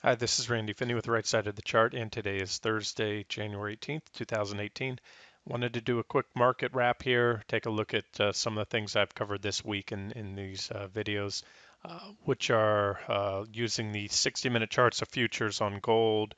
Hi, this is Randy Finney with the right side of the chart, and today is Thursday, January 18th, 2018. Wanted to do a quick market wrap here, take a look at some of the things I've covered this week in these videos, which are using the 60-minute charts of futures on gold,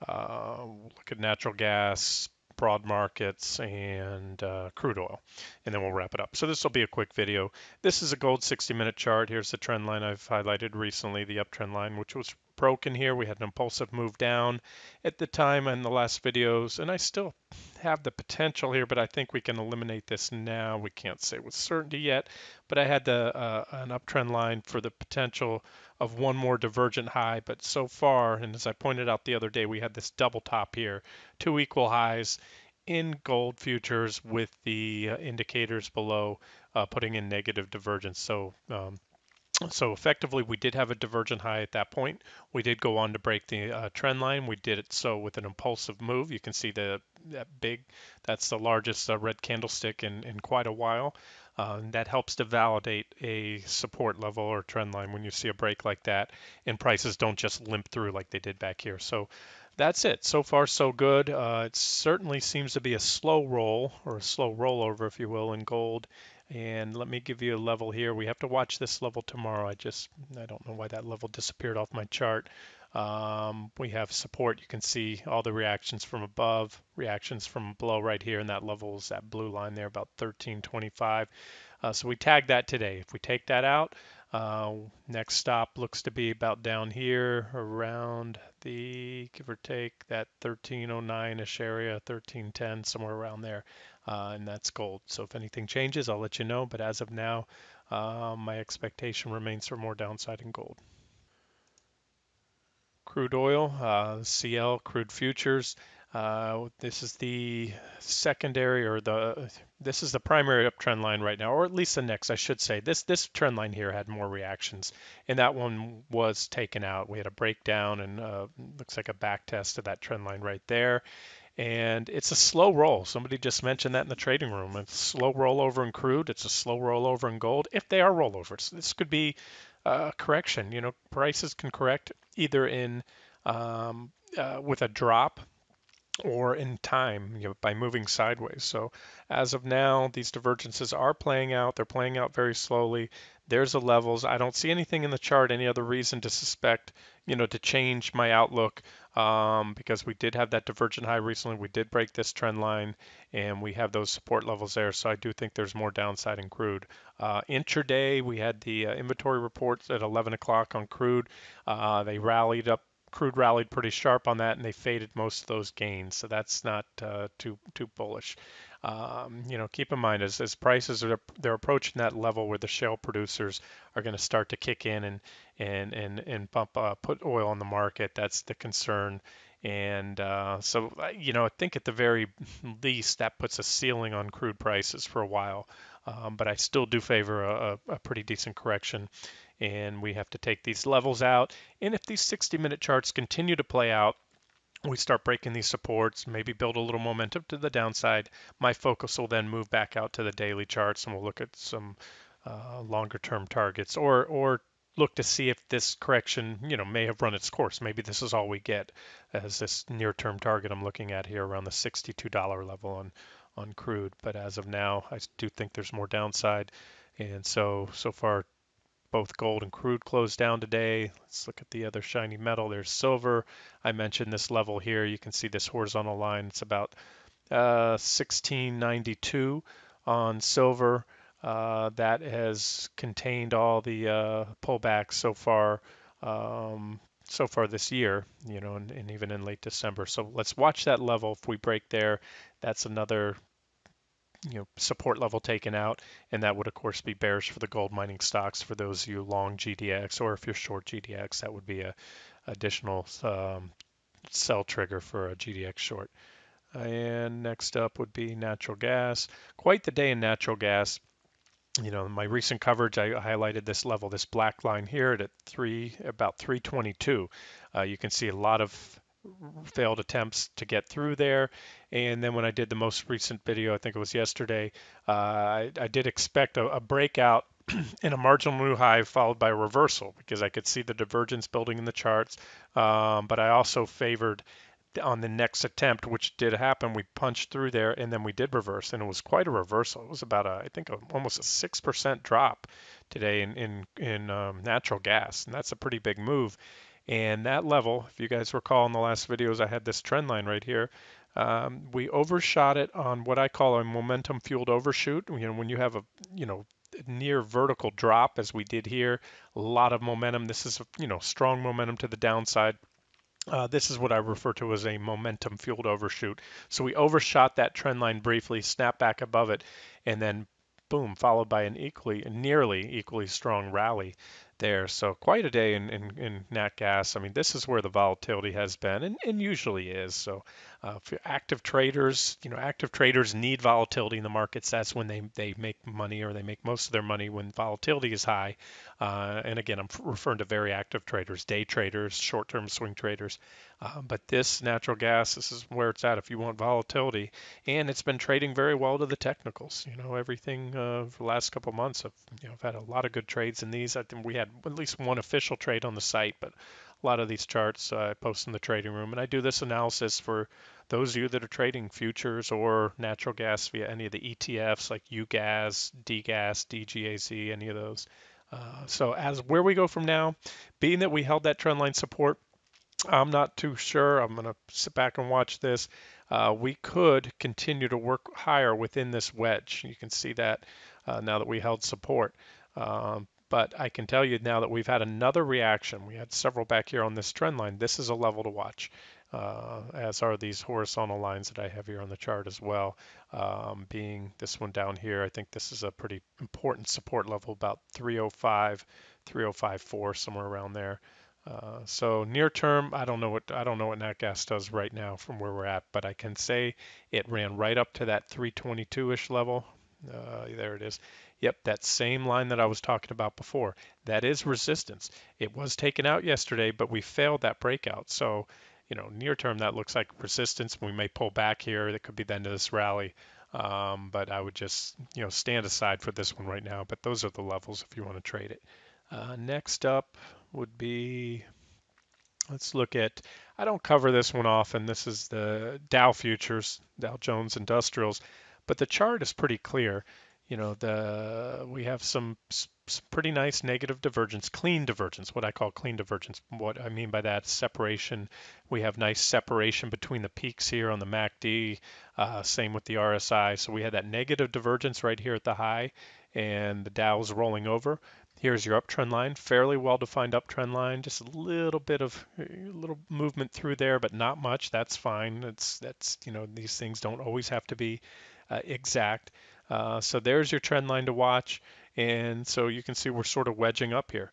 look at natural gas, broad markets, and crude oil, and then we'll wrap it up. So this will be a quick video. This is a gold 60-minute chart. Here's the trend line I've highlighted recently, the uptrend line, which was broken here. We had an impulsive move down at the time in the last videos, and I still have the potential here, but I think we can eliminate this now. We can't say with certainty yet, but I had an uptrend line for the potential of one more divergent high, but so far, and as I pointed out the other day, we had this double top here, two equal highs in gold futures with the indicators below putting in negative divergence. So effectively, we did have a divergent high at that point. We did go on to break the trend line. We did it so with an impulsive move. You can see that's the largest red candlestick in quite a while. And that helps to validate a support level or trend line when you see a break like that and prices don't just limp through like they did back here. So that's it. So far, so good. It certainly seems to be a slow roll or a slow rollover, if you will, in gold. And let me give you a level here. We have to watch this level tomorrow. I don't know why that level disappeared off my chart. We have support. You can see all the reactions from above, reactions from below right here, and that level is that blue line there, about 1325. So we tagged that today. If we take that out, next stop looks to be about down here around the, give or take, that 1309-ish area, 1310, somewhere around there. And that's gold. So if anything changes, I'll let you know. But as of now, my expectation remains for more downside in gold. Crude oil, CL, crude futures. This is the secondary or this is the primary uptrend line right now, or at least the next, I should say. This trend line here had more reactions, and that one was taken out. We had a breakdown and looks like a back test of that trend line right there. And it's a slow roll. Somebody just mentioned that in the trading room. It's a slow rollover in crude. It's a slow rollover in gold. If they are rollovers, this could be a correction. You know, prices can correct either in with a drop or in time, you know, by moving sideways. So as of now, these divergences are playing out. They're playing out very slowly. There's the levels. I don't see anything in the chart, any other reason to suspect, you know, to change my outlook because we did have that divergent high recently. We did break this trend line, and we have those support levels there. So I do think there's more downside in crude. Intraday, we had the inventory reports at 11 o'clock on crude. They rallied up. Crude rallied pretty sharp on that, and they faded most of those gains. So that's not too bullish. You know, keep in mind as prices they're approaching that level where the shale producers are going to start to kick in and bump put oil on the market. That's the concern. And you know, I think at the very least that puts a ceiling on crude prices for a while. But I still do favor a pretty decent correction, and we have to take these levels out. And if these 60-minute charts continue to play out, we start breaking these supports, maybe build a little momentum to the downside. My focus will then move back out to the daily charts, and we'll look at some longer-term targets, or look to see if this correction, you know, may have run its course. Maybe this is all we get as this near-term target I'm looking at here around the $62 level on crude. But as of now, I do think there's more downside, and so far both gold and crude closed down today. Let's look at the other shiny metal. There's silver. I mentioned this level here. You can see this horizontal line. It's about 1692 on silver. That has contained all the pullbacks so far this year, you know, and even in late December. So let's watch that level. If we break there, that's another, you know, support level taken out, and that would of course be bearish for the gold mining stocks for those of you long GDX, or if you're short GDX, that would be a additional sell trigger for a GDX short. And next up would be natural gas. Quite the day in natural gas. You know, in my recent coverage, I highlighted this level, this black line here at about 322. You can see a lot of failed attempts to get through there. And then when I did the most recent video, I think it was yesterday, I did expect a breakout and a marginal new high followed by a reversal because I could see the divergence building in the charts. But I also favored on the next attempt, which did happen, we punched through there and then we did reverse, and it was quite a reversal. It was about I think almost a 6% drop today in natural gas, and that's a pretty big move. And that level, if you guys recall in the last videos, I had this trend line right here. We overshot it on what I call a momentum fueled overshoot. When you have a near vertical drop as we did here, a lot of momentum. This is strong momentum to the downside. This is what I refer to as a momentum fueled overshoot. So we overshot that trend line briefly, snapped back above it, and then boom, followed by an nearly equally strong rally there. So quite a day in nat gas. I mean, this is where the volatility has been and usually is. So for active traders, active traders need volatility in the markets. That's when they make money, or they make most of their money when volatility is high. And again, I'm referring to very active traders, day traders, short-term swing traders. But this natural gas, this is where it's at if you want volatility. And it's been trading very well to the technicals. Everything for the last couple of months, I've had a lot of good trades in these. I think we had at least one official trade on the site, but a lot of these charts I post in the trading room. And I do this analysis for those of you that are trading futures or natural gas via any of the ETFs like UGAS, DGAS, DGAZ, any of those. So as where we go from now, being that we held that trend line support, I'm not too sure. I'm going to sit back and watch this. We could continue to work higher within this wedge. You can see that now that we held support. But I can tell you now that we've had another reaction. We had several back here on this trend line. This is a level to watch, as are these horizontal lines that I have here on the chart as well. Being this one down here, I think this is a pretty important support level, about 305, 305.4, somewhere around there. So near term, I don't know what nat gas does right now from where we're at, but I can say it ran right up to that 322-ish level. There it is. Yep, that same line that I was talking about before. That is resistance. It was taken out yesterday, but we failed that breakout. So, near term, that looks like resistance. We may pull back here. That could be the end of this rally. But I would just, stand aside for this one right now. But those are the levels if you want to trade it. Next up would be, let's look at, I don't cover this one often. This is the Dow futures, Dow Jones Industrials, but the chart is pretty clear. We have some pretty nice negative divergence, clean divergence, what I call clean divergence. What I mean by that, separation. We have nice separation between the peaks here on the MACD, same with the RSI. So we had that negative divergence right here at the high, and the Dow is rolling over. Here's your uptrend line, fairly well-defined uptrend line, just a little bit of movement through there, but not much. That's fine. That's these things don't always have to be exact. So there's your trend line to watch, and so you can see we're sort of wedging up here.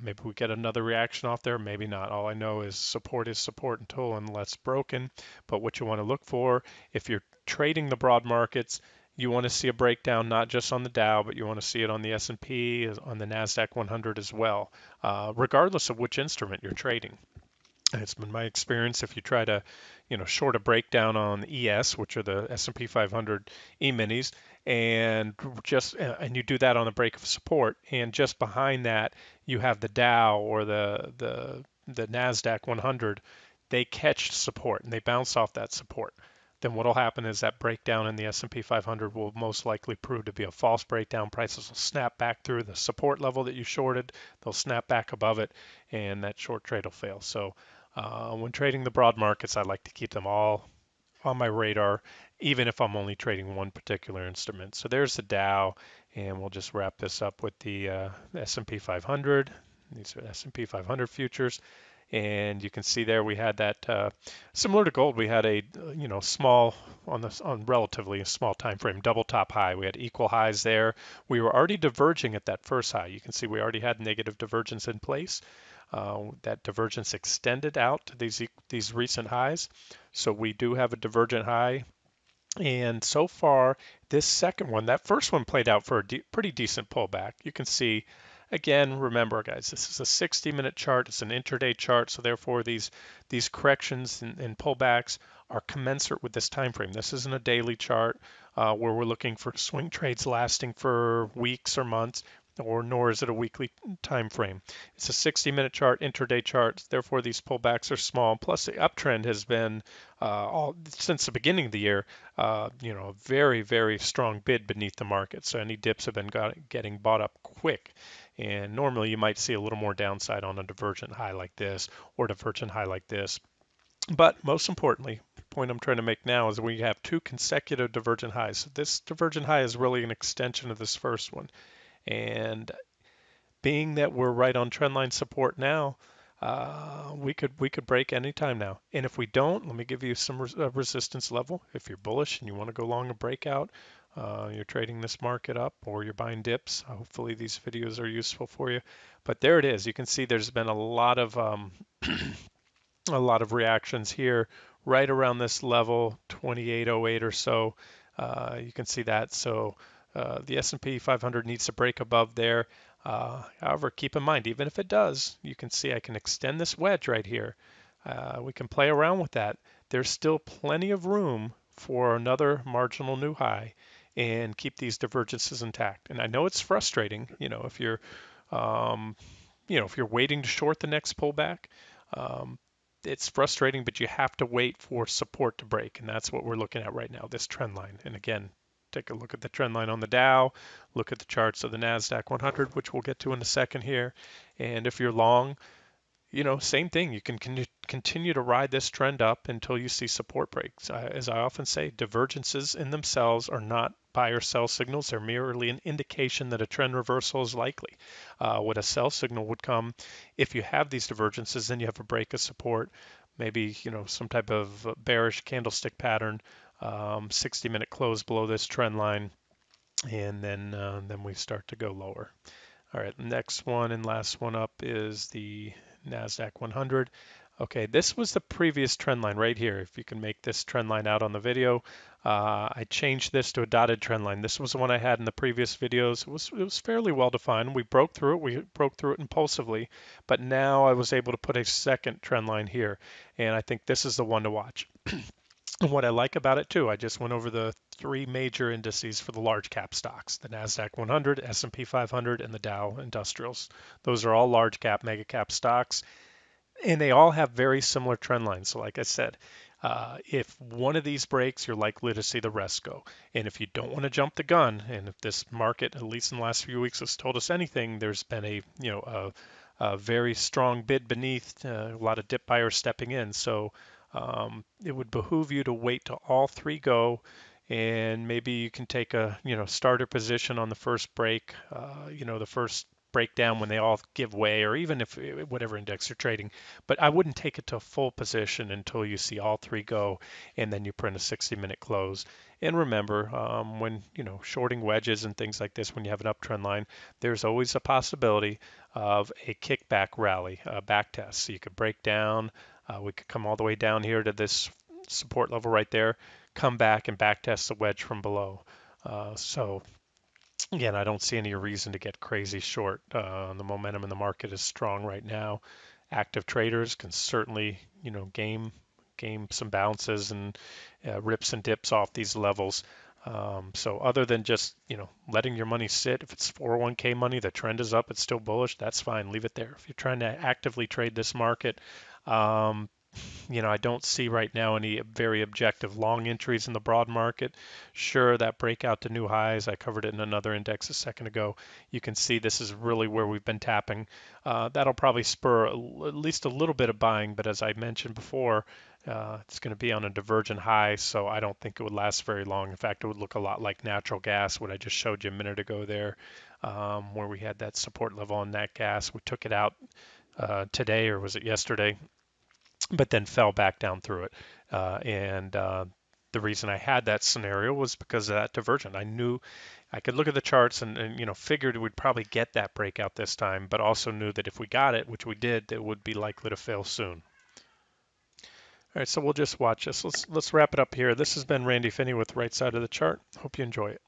Maybe we get another reaction off there, maybe not. All I know is support until unless broken. But what you want to look for, if you're trading the broad markets, you want to see a breakdown not just on the Dow, but you want to see it on the S&P, on the Nasdaq 100 as well, regardless of which instrument you're trading. It's been my experience if you try to, short a breakdown on ES, which are the S&P 500 E-minis, and you do that on a break of support, and just behind that you have the Dow or the Nasdaq 100, they catch support and they bounce off that support. Then what will happen is that breakdown in the S&P 500 will most likely prove to be a false breakdown. Prices will snap back through the support level that you shorted. They'll snap back above it, and that short trade will fail. So when trading the broad markets, I like to keep them all on my radar, even if I'm only trading one particular instrument. So there's the Dow, and we'll just wrap this up with the S&P 500. These are S&P 500 futures. And you can see there we had that similar to gold. We had a small on relatively a small time frame double top high. We had equal highs there. We were already diverging at that first high. You can see we already had negative divergence in place. That divergence extended out to these recent highs. So we do have a divergent high. And so far, this second one, that first one played out for a pretty decent pullback. You can see, again, remember, guys, this is a 60-minute chart. It's an intraday chart, so therefore these corrections and pullbacks are commensurate with this time frame. This isn't a daily chart where we're looking for swing trades lasting for weeks or months. or nor is it a weekly time frame. It's a 60-minute chart, intraday chart. Therefore, these pullbacks are small. Plus, the uptrend has been all since the beginning of the year, a very, very strong bid beneath the market. So any dips have been getting bought up quick. And normally, you might see a little more downside on a divergent high like this or divergent high like this. But most importantly, the point I'm trying to make now is we have two consecutive divergent highs. So this divergent high is really an extension of this first one. And being that we're right on trendline support now, we could break anytime now. And if we don't, let me give you some resistance level. If you're bullish and you want to go long a breakout, you're trading this market up or you're buying dips. Hopefully these videos are useful for you. But there it is. You can see there's been a lot of a lot of reactions here right around this level, 2808 or so. You can see that. So the S&P 500 needs to break above there. However, keep in mind, even if it does, you can see I can extend this wedge right here. We can play around with that. There's still plenty of room for another marginal new high and keep these divergences intact. And I know it's frustrating, um, if you're waiting to short the next pullback, um, it's frustrating, but you have to wait for support to break, and that's what we're looking at right now, this trend line. And again, take a look at the trend line on the Dow, look at the charts of the Nasdaq 100, which we'll get to in a second here. And if you're long, same thing. You can continue to ride this trend up until you see support breaks. As I often say, divergences in themselves are not buy or sell signals. They're merely an indication that a trend reversal is likely. What a sell signal would come if you have these divergences, then you have a break of support, maybe some type of bearish candlestick pattern, 60-minute close below this trend line, and then we start to go lower. All right, next one and last one up is the Nasdaq 100. Okay, this was the previous trend line right here. If you can make this trend line out on the video, I changed this to a dotted trend line. This was the one I had in the previous videos. It was fairly well defined. We broke through it. We broke through it impulsively, but now I was able to put a second trend line here, and I think this is the one to watch. And what I like about it too, I just went over the three major indices for the large cap stocks, the Nasdaq 100, S&P 500, and the Dow Industrials. Those are all large cap, mega cap stocks, and they all have very similar trend lines. So like I said, if one of these breaks, you're likely to see the rest go. And if you don't want to jump the gun, and if this market, at least in the last few weeks, has told us anything, there's been a very strong bid beneath, a lot of dip buyers stepping in. So it would behoove you to wait till all three go, and maybe you can take a starter position on the first break, the first breakdown when they all give way, or even if whatever index you're trading. But I wouldn't take it to full position until you see all three go, and then you print a 60-minute close. And remember, when shorting wedges and things like this, when you have an uptrend line, there's always a possibility of a kickback rally, a back test. So you could break down. We could come all the way down here to this support level right there, come back and back test the wedge from below. So again, I don't see any reason to get crazy short. The momentum in the market is strong right now. Active traders can certainly, game some bounces and rips and dips off these levels. So other than just, letting your money sit, if it's 401k money, the trend is up, it's still bullish, that's fine. Leave it there. If you're trying to actively trade this market, um, I don't see right now any very objective long entries in the broad market. Sure, that breakout to new highs, I covered it in another index a second ago. You can see this is really where we've been tapping. That'll probably spur at least a little bit of buying, but as I mentioned before, it's going to be on a divergent high, so I don't think it would last very long. In fact, it would look a lot like natural gas, what I just showed you a minute ago there, where we had that support level on that gas. We took it out today, or was it yesterday? But then fell back down through it. And the reason I had that scenario was because of that divergent. I knew I could look at the charts and figured we'd probably get that breakout this time, but also knew that if we got it, which we did, it would be likely to fail soon. All right, so we'll just watch this. Let's wrap it up here. This has been Randy Finney with Right Side of the Chart. Hope you enjoy it.